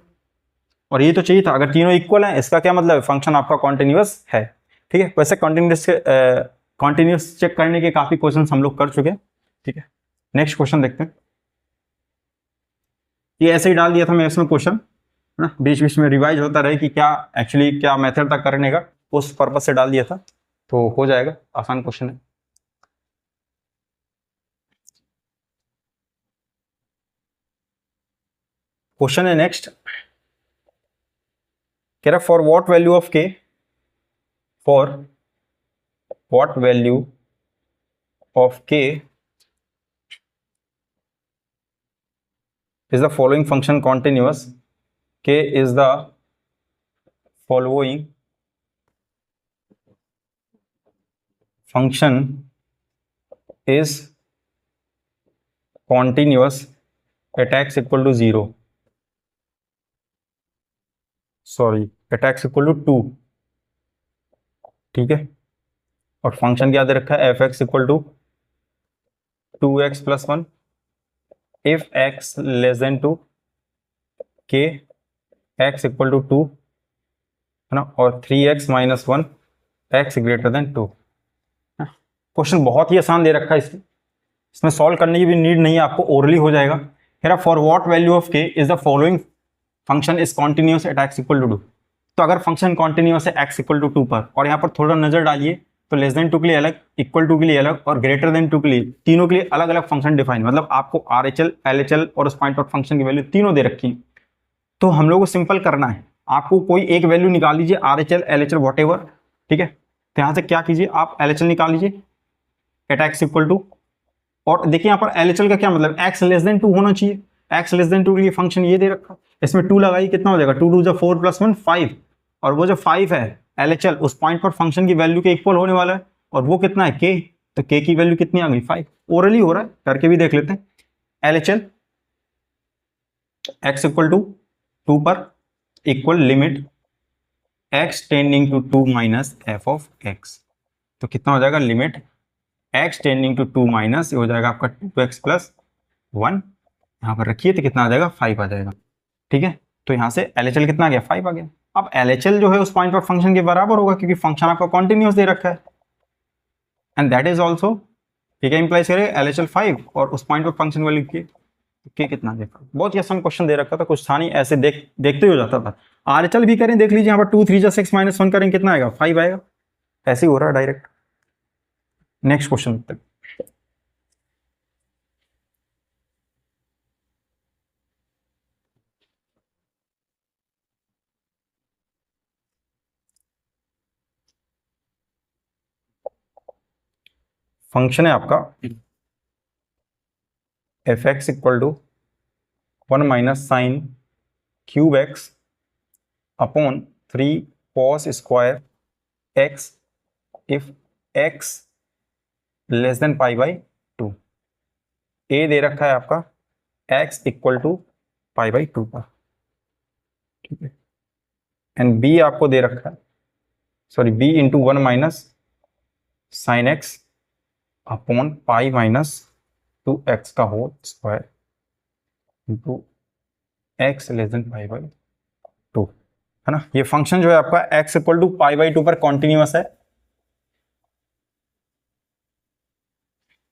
और ये तो चाहिए था, अगर तीनों इक्वल हैं इसका क्या मतलब है, फंक्शन आपका कॉन्टिन्यूअस है। ठीक है, वैसे कॉन्टिन्यूअस चेक करने के काफी क्वेश्चन हम लोग कर चुके हैं। ठीक है, नेक्स्ट क्वेश्चन देखते हैं। ये ऐसे ही डाल दिया था मैं इसमें क्वेश्चन, है ना, बीच बीच में रिवाइज होता रहे कि क्या एक्चुअली क्या मेथड था करने का, उस पर्पज से डाल दिया था, तो हो जाएगा, आसान क्वेश्चन है। क्वेश्चन है नेक्स्ट, कह रहा फॉर व्हाट वैल्यू ऑफ के, फॉर व्हाट वैल्यू ऑफ के is the following function continuous, k is the following function is continuous at x equal to 0, sorry at x equal to 2। ठीक है, और function क्या दे रखा है, f(x) equal to 2x plus 1 if x less than 2, k x equal to 2, है ना, और 3x minus 1 x greater than 2। Question बहुत ही आसान दे रखा है, इसमें सॉल्व करने की भी नीड नहीं है आपको, ओरली हो जाएगा। कह रहा for what value of K is the following function is continuous at x equal to 2। तो अगर फंक्शन कॉन्टिन्यूअस है x इक्वल टू 2 पर, और यहाँ पर थोड़ा नजर डालिए तो लेस देन 2 के लिए अलग, इक्वल टू के लिए अलग और ग्रेटर देन 2 के लिए, तीनों के लिए अलग अलग फंक्शन डिफाइन, मतलब आपको RHL LHL और उस पॉइंट पर फंक्शन की वैल्यू तीनों दे रखी है। तो हम लोग को सिंपल करना है, आपको कोई एक वैल्यू निकाल लीजिए, RHL LHL वॉटेवर। ठीक है, तो यहाँ से क्या कीजिए, आप LHL निकाल लीजिए एट x इक्वल टू, और देखिए यहाँ पर LHL का क्या मतलब, x लेस देन 2 होना चाहिए, x लेस देन 2 के लिए फंक्शन ये दे रखा, इसमें 2 लगाइए, कितना हो जाएगा, 2 2 जा 4 प्लस 1 5, और वो जो 5 है LHL उस पॉइंट पर फंक्शन की वैल्यू के इक्वल होने वाला है, और वो कितना है, k, तो k की वैल्यू कितनी आ गई, 5। ओरली हो रहा है, करके भी देख लेते हैं। LHL x इक्वल टू 2 पर equal limit x tending to 2 minus f of x, तो कितना हो जाएगा, limit x tending to 2 minus, ये हो जाएगा आपका 2x प्लस 1, यहाँ पर रखिए तो कितना आ जाएगा, 5 आ जाएगा। ठीक है, तो यहाँ से LHL कितना आ गया, 5 आ गया। अब LHL जो है उस पॉइंट पर फंक्शन के बराबर होगा, क्योंकि फंक्शन आपका कॉन्टिन्यूअस दे रखा है, एंड दैट इज ऑल्सो, ये क्या इंप्लाइज करेगा, LHL 5 और उस पॉइंट पर फंक्शन वैल्यू के कितना देखा, बहुत ही आसान क्वेश्चन दे रखा था, कुछ था नहीं, ऐसे देखते ही हो जाता था। RHL भी करें, देख लीजिए यहाँ पर 2 3 जा 6 माइनस 1 करें, कितना आएगा, 5 आएगा, ऐसे ही हो रहा है डायरेक्ट। नेक्स्ट क्वेश्चन तक, फंक्शन है आपका f(x) equal to 1 minus sine cube x upon 3 cos square x if x less than pi by 2। a दे रखा है आपका x equal to pi by 2 का, ठीक है, एंड b आपको दे रखा है, sorry b into 1 minus sine x upon pi minus 2x का whole square into x less than pi by 2, है ना। ये फंक्शन जो है आपका x equal to pi by 2 पर कॉन्टिन्यूअस है।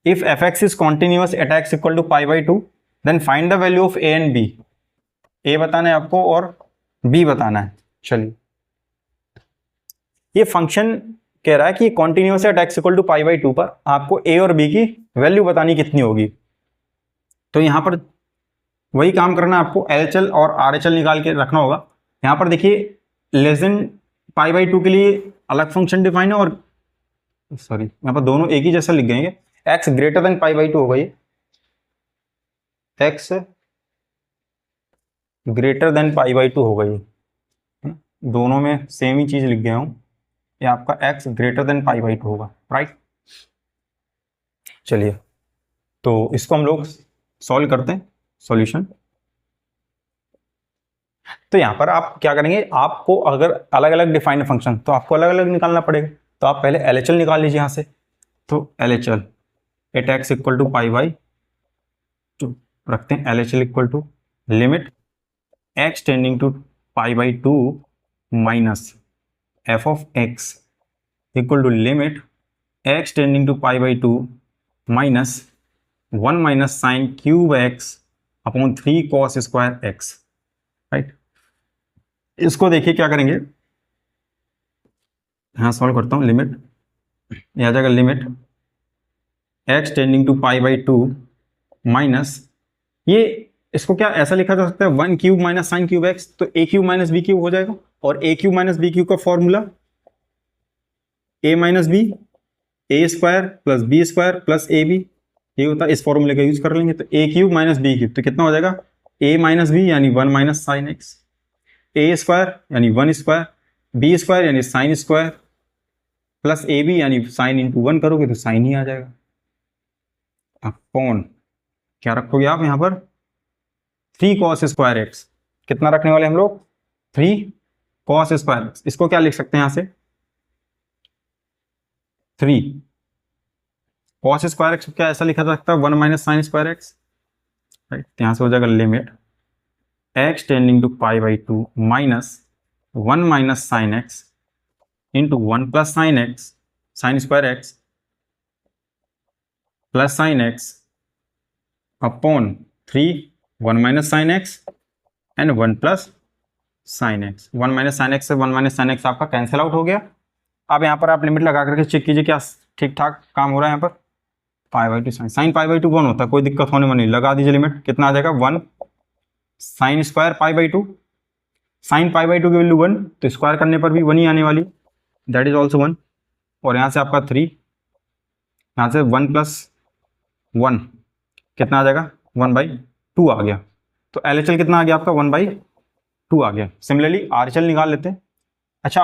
If f(x) is continuous at x equal to pi by 2, then find the value of a and b। a बताना है आपको और b बताना है। चलिए, ये फंक्शन कह रहा है कि continuous at x equal to pi by 2 पर आपको a और b की वैल्यू बतानी कितनी होगी। तो यहां पर वही काम करना है आपको, LHL और RHL निकाल के रखना होगा। यहां पर देखिए लेस देन पाई बाई 2 के लिए अलग फंक्शन डिफाइन है, और सॉरी यहां पर दोनों एक ही जैसा लिख गए, x greater then pi by 2 हो गई, x greater then pi by 2 हो गई, दोनों में सेम ही चीज लिख गया हूं, ये आपका x greater then pi by 2 होगा, राइट। चलिए, तो इसको हम लोग सॉल्व करते हैं। सॉल्यूशन। तो यहाँ पर आप क्या करेंगे, आपको अगर अलग अलग डिफाइंड फंक्शन तो आपको अलग अलग निकालना पड़ेगा। तो आप पहले LHL निकाल लीजिए यहाँ से। तो LHL at x equal to pi by two रखते हैं। LHL equal to limit x tending to pi by two minus f of x equal to limit x tending to pi by two minus 1 minus sine cube x upon 3 cos square x, right. इसको देखिए क्या करेंगे, हाँ solve करता हूँ। Limit यह आ जाएगा limit x tending to pi by two minus, ये इसको क्या ऐसा लिखा जा सकता है 1 cube minus sine cube x, तो A cube minus B cube हो जाएगा। और A cube minus B cube का formula A minus B A square plus B square plus A B, ये होता है। इस फॉर्मूले का यूज कर लेंगे तो A cube minus B cube तो कितना हो जाएगा ए माइनस बी यानी 1 minus sine x, A square यानी 1 स्क्वायर, बी स्क्वायर यानी sine square plus A B यानी साइन इंटू 1 करोगे तो साइन ही आ जाएगा। अपॉन क्या रखोगे आप यहाँ पर 3 कॉस स्क्वायर एक्स, कितना रखने वाले हम लोग 3 कॉस स्क्वायर एक्स। इसको क्या लिख सकते हैं यहाँ से 3 कॉस स्क्वायर एक्स, क्या ऐसा लिखा जा सकता है 1 minus sine square x, right. यहाँ से हो जाएगा limit x tending to pi by two minus 1 minus sine x into 1 plus sine x sine square x plus sine x upon 3 1 minus sine x and 1 plus sine x. 1 minus sine x से 1 minus sine x आपका cancel out हो गया। अब यहाँ पर आप limit लगा करके चेक कीजिए क्या ठीक ठाक काम हो रहा है। यहाँ पर पाई by to sign pi by to 1 होता है, कोई दिक्कत होने में नहीं। लगा दीजिए लिमिट, कितना आ जाएगा 1 sine square pi by to, sign pi by to की वैल्यू 1 तो स्क्वायर करने पर भी 1 ही आने वाली, दैट इज ऑल्सो 1। और यहाँ से आपका 3, यहाँ से 1 प्लस 1 कितना आ जाएगा 1/2 आ गया। तो LHL कितना आ गया आपका 1/2 आ गया। सिमिलरली RHL निकाल लेते हैं। अच्छा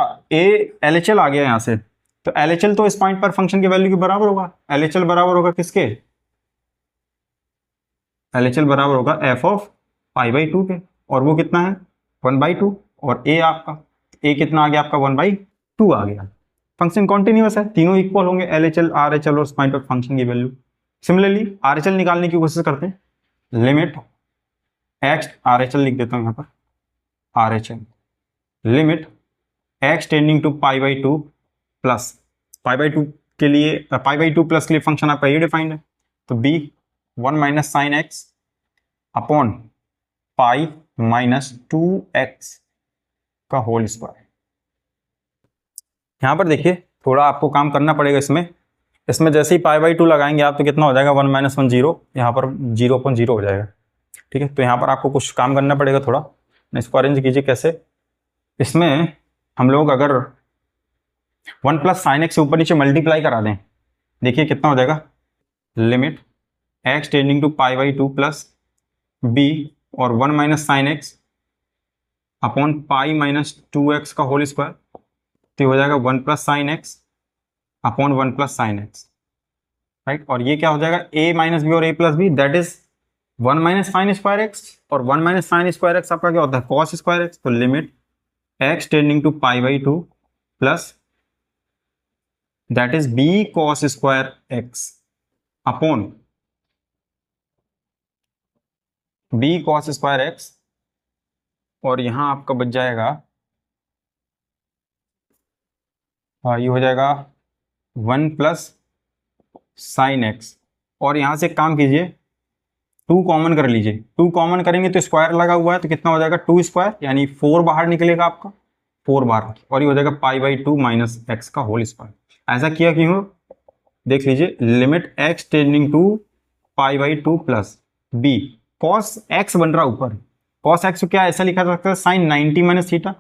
LHL आ गया यहाँ से, तो LHL तो इस पॉइंट पर फंक्शन की वैल्यू के बराबर होगा। LHL बराबर होगा किसके, LHL बराबर होगा f of pi by two के, और वो कितना है 1/2। और a आपका a कितना आ गया आपका 1/2 आ गया। फंक्शन कॉन्टिन्यूअस है, तीनों इक्वल होंगे LHL RHL और इस पॉइंट पर फंक्शन की वैल्यू। सिमिलरली RHL निकालने की कोशिश करते हैं। लिमिट एक्स RHL लिख देता हूं यहाँ पर RHL limit x tending to pi by two plus pi by two के लिए पाई बाई टू प्लस के लिए फंक्शन आपका ये डिफाइंड है, तो b 1 minus sine x upon pi minus 2x का होल स्क्वायर। यहाँ पर देखिए थोड़ा आपको काम करना पड़ेगा इसमें जैसे ही पाई बाई टू लगाएंगे आप तो कितना हो जाएगा 1 माइनस 1 0, यहाँ पर 0/0 हो जाएगा, ठीक है। तो यहाँ पर आपको कुछ काम करना पड़ेगा थोड़ा। इसको अरेंज कीजिए कैसे, इसमें हम लोग अगर 1 प्लस साइन एक्स से ऊपर नीचे मल्टीप्लाई करा दें, देखिए कितना हो जाएगा limit x tending to pi by two plus B और 1 minus sine x upon pi minus 2x का होल स्क्वायर, तो हो जाएगा 1 plus sine x upon 1 plus sine x, right. और ये क्या हो जाएगा a माइनस बी और a plus B, that is 1 minus sine square x, और 1 माइनस साइन स्क्वायर एक्स आपका क्या होता है कॉस स्क्वायर एक्स। तो limit x tending to pi by two plus that is b cos square x upon b cos square x, और यहां आपका बच जाएगा ये हो जाएगा 1 प्लस साइन एक्स, और यहां से काम कीजिए 2 कॉमन कर लीजिए। 2 कॉमन करेंगे तो स्क्वायर लगा हुआ है तो कितना हो जाएगा 2 स्क्वायर यानी 4 बाहर निकलेगा आपका 4 बार, और ये हो जाएगा pi by two minus x का होल स्क्वायर। ऐसा किया क्यों देख लीजिए, limit x tending to pi by two plus B cos x बन रहा ऊपर, कॉस एक्स को क्या ऐसा लिखा जा सकता है साइन 90 माइनस थीटा,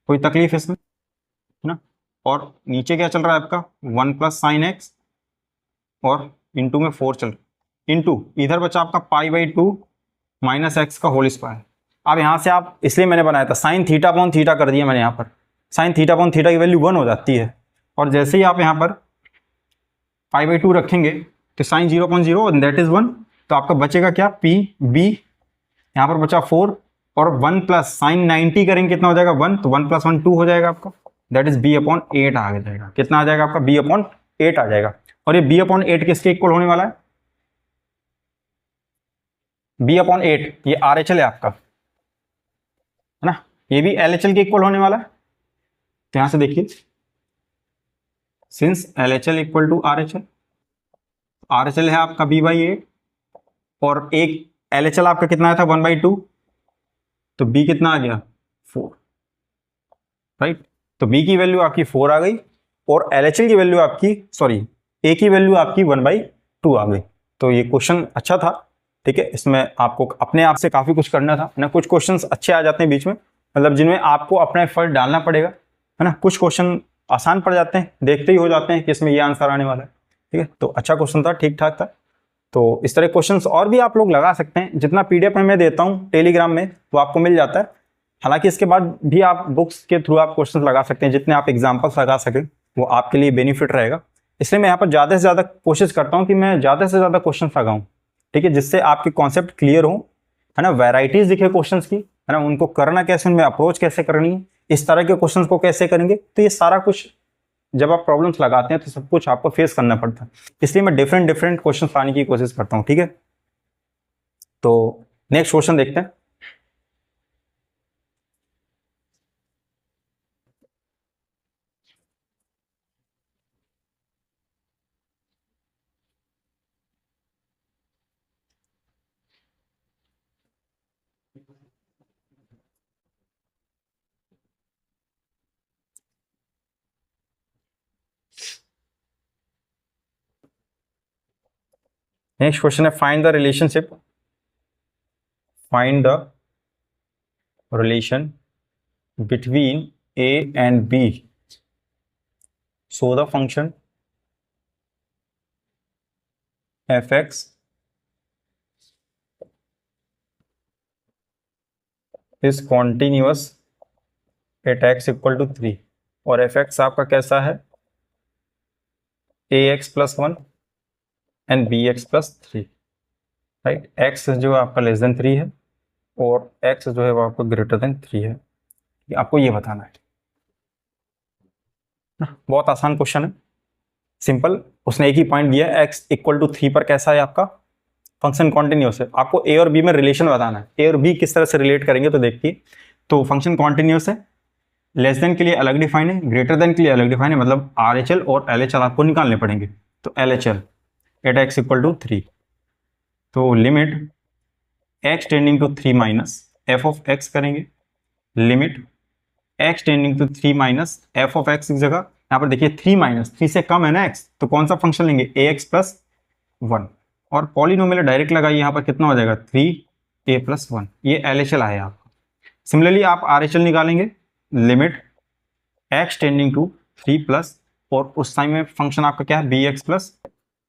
कोई तकलीफ इसमें है ना। और नीचे क्या चल रहा है आपका 1 प्लस साइन एक्स और इंटू में 4 चल रहा, इंटू इधर बचा आपका पाई बाई टू माइनस एक्स का होल स्क्वायर। अब यहाँ से आप, इसलिए मैंने बनाया था साइन थीटा अपॉन थीटा कर दिया मैंने, यहाँ पर साइन थीटा अपॉन थीटा की वैल्यू 1 हो जाती है, और जैसे ही आप यहाँ पर पाई बाई टू रखेंगे तो साइन 0/0 दैट इज 1, तो आपका बचेगा क्या, पी बी, यहाँ पर बचा 4 और 1 प्लस साइन 90 करेंगे कितना हो जाएगा 1, तो 1 + 1 2 हो जाएगा आपका, दैट इज b/8 आ जाएगा। कितना आ जाएगा आपका, b/8 आ जाएगा। और ये b/8 किसके इक्वल होने वाला है, b/8 ये RHL है आपका, है ना, ये भी LHL के इक्वल होने वाला है। तो यहां से देखिए, since LHL equal to RHL, RHL है आपका b/8 और एक LHL आपका कितना आया था 1/2, तो b कितना आ गया 4, राइट। तो b की वैल्यू आपकी 4 आ गई और LHL की वैल्यू आपकी, सॉरी a की वैल्यू आपकी 1/2 आ गई। तो ये क्वेश्चन अच्छा था, ठीक है, इसमें आपको अपने आप से काफी कुछ करना था ना। कुछ क्वेश्चंस अच्छे आ जाते हैं बीच में, मतलब जिनमें आपको अपना एफर्ट डालना पड़ेगा, है ना। कुछ क्वेश्चन आसान पड़ जाते हैं, देखते ही हो जाते हैं कि इसमें ये आंसर आने वाला है, ठीक है। तो अच्छा क्वेश्चन था, ठीक ठाक था। तो इस तरह क्वेश्चंस और भी आप लोग लगा सकते हैं। जितना PDF में मैं देता हूँ टेलीग्राम में वो आपको मिल जाता है। हालांकि इसके बाद भी आप बुक्स के थ्रू आप क्वेश्चंस लगा सकते हैं, जितने आप एग्जांपल्स लगा सकें वो आपके लिए बेनिफिट रहेगा। इसलिए मैं यहाँ पर ज़्यादा से ज़्यादा कोशिश करता हूँ कि मैं ज़्यादा से ज़्यादा क्वेश्चन लगाऊँ, ठीक है, जिससे आपके कॉन्सेप्ट क्लियर हो, है ना, वैराइटीज दिखे क्वेश्चंस की, है ना, उनको करना कैसे, उनमें अप्रोच कैसे करनी है, इस तरह के क्वेश्चंस को कैसे करेंगे। तो ये सारा कुछ जब आप प्रॉब्लम्स लगाते हैं तो सब कुछ आपको फेस करना पड़ता है। इसलिए मैं डिफरेंट डिफरेंट क्वेश्चन लाने की कोशिश करता हूँ, ठीक है। तो नेक्स्ट क्वेश्चन देखते हैं। नेक्स्ट क्वेश्चन है find the relation between A and B, so the function f(x) is continuous at x equal to 3 और f(x) आपका कैसा है, ax + 1 and bx + 3, right. x जो आपका लेस देन 3 है और x जो है वो आपको ग्रेटर देन 3 है, आपको ये बताना है। बहुत आसान क्वेश्चन है, सिंपल। उसने एक ही पॉइंट दिया है, x = 3 पर कैसा है आपका फंक्शन कॉन्टिन्यूस है। आपको ए और बी में रिलेशन बताना है, ए और बी किस तरह से रिलेट करेंगे। तो देखिए, तो फंक्शन कॉन्टिन्यूस है, लेस देन के लिए अलग डिफाइन है, ग्रेटर देन के लिए अलग डिफाइन है, मतलब RHL और LHL आपको निकालने पड़ेंगे। तो LHL एट x = 3, तो limit x tending to 3 minus f(x) करेंगे, limit x tending to 3 minus f(x) की जगह यहाँ पर देखिए 3 से कम है ना x, तो कौन सा फंक्शन लेंगे, ax + 1 और पॉलिनोमियल डायरेक्ट लगाइए, यहाँ पर कितना हो जाएगा 3a + 1, ये LHL आया आपका। सिमिलरली आप RHL निकालेंगे, limit x tending to 3 plus और उस टाइम में फंक्शन आपका क्या है bx प्लस,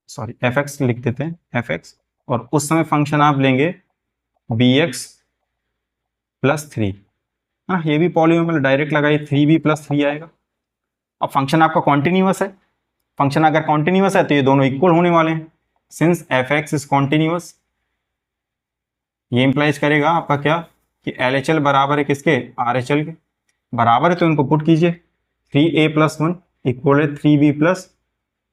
सॉरी fx लिख देते हैं fx, और उस समय फंक्शन आप लेंगे bx + 3, हाँ ये भी पॉलिनोमियल डायरेक्ट लगाइए 3b + 3 आएगा। अब फंक्शन आपका कॉन्टिन्यूअस है, फंक्शन अगर कॉन्टिन्यूअस है तो ये दोनों इक्वल होने वाले हैं। सिंस fx इज कॉन्टिन्यूअस, ये इंप्लाइज करेगा आपका क्या कि LHL बराबर है किसके, RHL के बराबर है, तो इनको पुट कीजिए 3a + 1 इक्वल है 3b +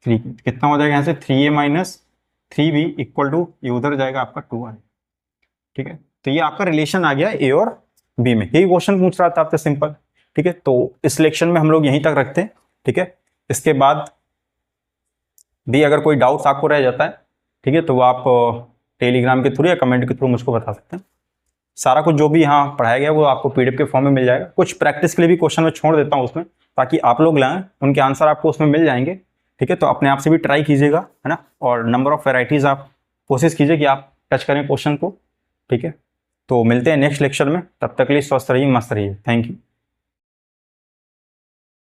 3, कितना हो जाएगा यहाँ से 3a - 3b इक्वल टू, ये उधर जाएगा आपका 2 आएगा, ठीक है। तो ये आपका रिलेशन आ गया a और b में, यही क्वेश्चन पूछ रहा था आपसे सिंपल, ठीक है। तो इस लेक्चर में हम लोग यहीं तक रखते हैं, ठीक है। इसके बाद भी अगर कोई डाउट्स आपको रह जाता है, ठीक है, तो वो आप टेलीग्राम के थ्रू या कमेंट के थ्रू मुझको बता सकते हैं। सारा कुछ जो भी यहाँ पढ़ाया गया वो आपको PDF के फॉर्म में मिल जाएगा। कुछ प्रैक्टिस के लिए भी क्वेश्चन मैं छोड़ देता हूँ उसमें, ताकि आप लोग लाएं, उनके आंसर आपको उसमें मिल जाएंगे, ठीक है। तो अपने आप से भी ट्राई कीजिएगा, है ना, और नंबर ऑफ वेराइटीज़ आप कोशिश कीजिए कि आप टच करें क्वेश्चन को, ठीक है। तो मिलते हैं नेक्स्ट लेक्चर में, तब तक के लिए स्वस्थ रहिए, मस्त रहिए, थैंक यू।